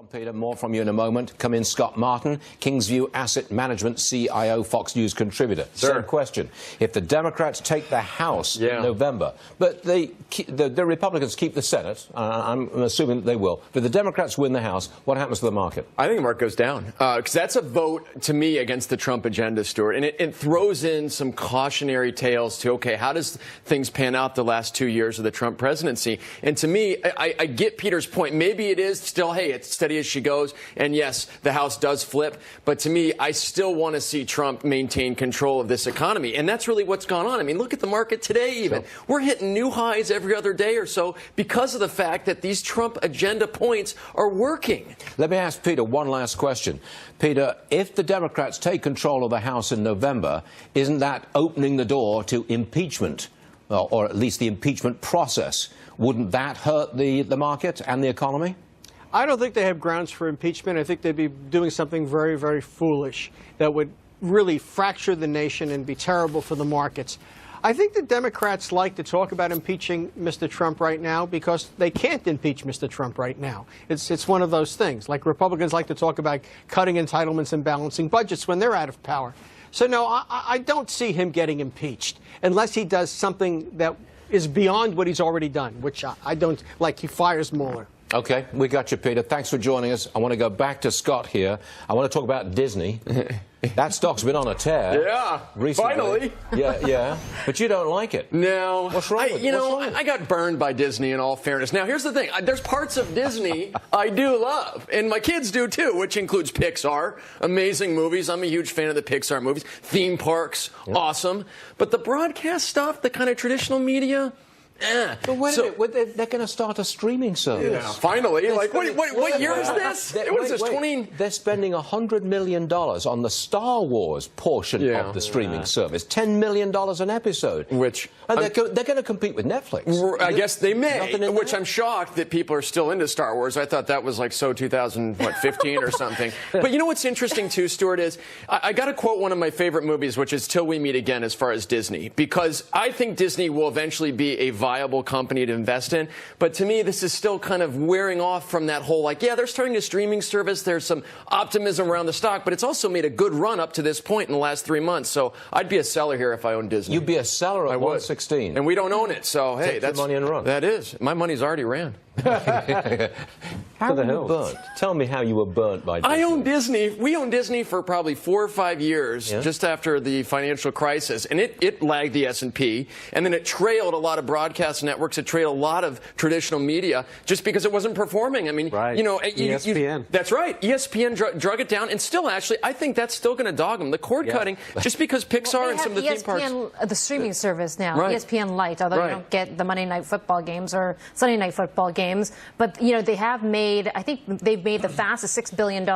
Peter, more from you in a moment. Come in, Scott Martin, Kingsview Asset Management CIO, Fox News contributor. Sure. Same question. If the Democrats take the House in November, but the Republicans keep the Senate, I'm assuming they will, but the Democrats win the House, what happens to the market? I think the market goes down because that's a vote, to me, against the Trump agenda, Stuart. And it throws in some cautionary tales to, okay, how does things pan out the last 2 years of the Trump presidency? And to me, I get Peter's point. Maybe it is still, hey, it's steady as she goes. And yes, the House does flip. But to me, I still want to see Trump maintain control of this economy. And that's really what's gone on. I mean, look at the market today even. Sure. We're hitting new highs every other day or so because of the fact that these Trump agenda points are working. Let me ask Peter one last question. Peter, if the Democrats take control of the House in November, isn't that opening the door to impeachment, or at least the impeachment process? Wouldn't that hurt the market and the economy? I don't think they have grounds for impeachment. I think they'd be doing something very, very foolish that would really fracture the nation and be terrible for the markets. I think the Democrats like to talk about impeaching Mr. Trump right now because they can't impeach Mr. Trump right now. It's one of those things. Like Republicans like to talk about cutting entitlements and balancing budgets when they're out of power. So, no, I don't see him getting impeached unless he does something that is beyond what he's already done, which I don't like. He fires Mueller. Okay, we got you, Peter. Thanks for joining us. I want to go back to Scott here. I want to talk about Disney. That stock's been on a tear. Yeah, recently. finally. Yeah. But you don't like it. No. What's wrong with it? I got burned by Disney in all fairness. Now, here's the thing. There's parts of Disney I do love, and my kids do too, which includes Pixar. Amazing movies. I'm a huge fan of the Pixar movies. Theme parks, awesome. But the broadcast stuff, the kind of traditional media, But wait a minute, they're going to start a streaming service. Yeah. Finally, like, what year is this? What is this, 20? They're spending $100 million on the Star Wars portion of the streaming service. $10 million an episode. And they're going to compete with Netflix. I guess they may, which I'm shocked that people are still into Star Wars. I thought that was like 2015 or something. But you know what's interesting, too, Stuart, is I got to quote one of my favorite movies, which is Till We Meet Again, as far as Disney, because I think Disney will eventually be a viable company to invest in. But to me, this is still kind of wearing off from that whole, like, yeah, they're starting a streaming service. There's some optimism around the stock, but it's also made a good run up to this point in the last 3 months. So I'd be a seller here if I owned Disney. You'd be a seller at 116. And we don't own it. So, hey, that's money and run. That is. My money's already ran. How were you burnt? Tell me how you were burnt by Disney. I own Disney. We owned Disney for probably 4 or 5 years, just after the financial crisis, and it lagged the S&P, and then it trailed a lot of broadcast networks. It trailed a lot of traditional media just because it wasn't performing. I mean, you know, ESPN. That's right. ESPN drug it down, and still, actually, I think that's still going to dog them. The cord cutting, just because Pixar and some of the theme parks. The streaming service now, Right. ESPN Lite, although you don't get the Monday Night Football games or Sunday Night Football games. But, you know, they have made, I think they've made the fastest $6 billion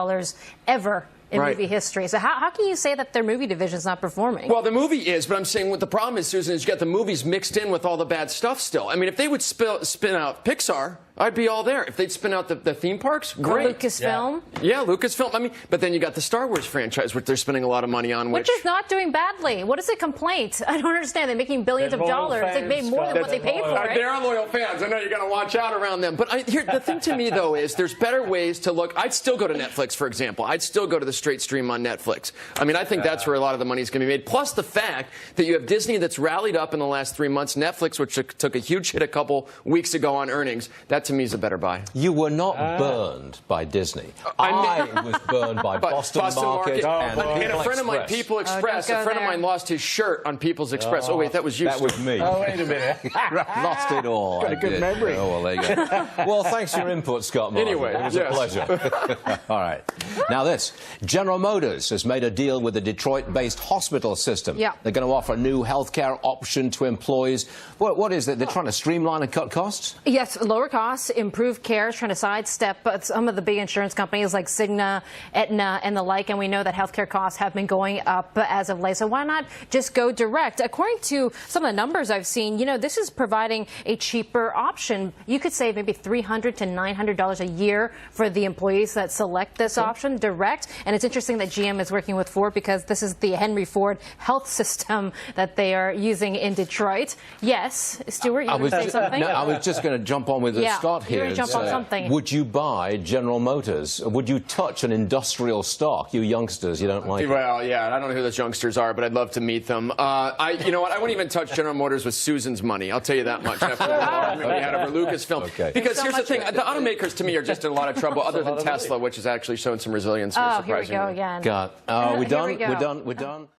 ever in movie history. So how can you say that their movie division is not performing? Well, the movie is, but I'm saying what the problem is, Susan, is you got the movies mixed in with all the bad stuff still. I mean, if they would spin out Pixar, I'd be all there. If they'd spin out the theme parks, great. Lucasfilm? Yeah, Lucasfilm. I mean, but then you got the Star Wars franchise, which they're spending a lot of money on. Which is not doing badly. What is the complaint? I don't understand. They're making billions of dollars. They've made more than what they paid for it. They are loyal fans. I know you got to watch out around them. But here, the thing to me, though, is there's better ways to look. I'd still go to Netflix, for example. I'd still go to the straight stream on Netflix. I mean, I think that's where a lot of the money is going to be made. Plus the fact that you have Disney that's rallied up in the last 3 months, Netflix, which took a huge hit a couple weeks ago on earnings. That, to me, is a better buy. You were not burned by Disney. I was burned by Boston Market and a friend of mine, People Express. A friend of mine lost his shirt on People's Express. Oh, wait, that was you. That was me. Oh, wait a minute. Lost it all. Got a good memory. Oh, well, there you go. Well, thanks for your input, Scott Martin. Anyway, it was a pleasure. All right. Now this. General Motors has made a deal with the Detroit-based hospital system. Yeah. They're going to offer a new healthcare option to employees. What is it? They're trying to streamline and cut costs? Yes, lower costs, improve care, trying to sidestep some of the big insurance companies like Cigna, Aetna, and the like. And we know that healthcare costs have been going up as of late. So why not just go direct? According to some of the numbers I've seen, you know, this is providing a cheaper option. You could save maybe $300 to $900 a year for the employees that select this option direct. And it's interesting that GM is working with Ford because this is the Henry Ford health system that they are using in Detroit. Yes, Stuart, you were going to say something? No, I was just going to jump on with this Scott You're here. gonna jump on something. Would you buy General Motors? Would you touch an industrial stock? You youngsters, you don't like it. Well, yeah, I don't know who those youngsters are, but I'd love to meet them. You know what? I wouldn't even touch General Motors with Susan's money. I'll tell you that much. After the argument we had over Lucasfilm. Okay. Because here's the thing: the automakers to me are just in a lot of trouble, other than Tesla, which has actually shown some resilience. Oh, here we go again. God, we're done. We're done.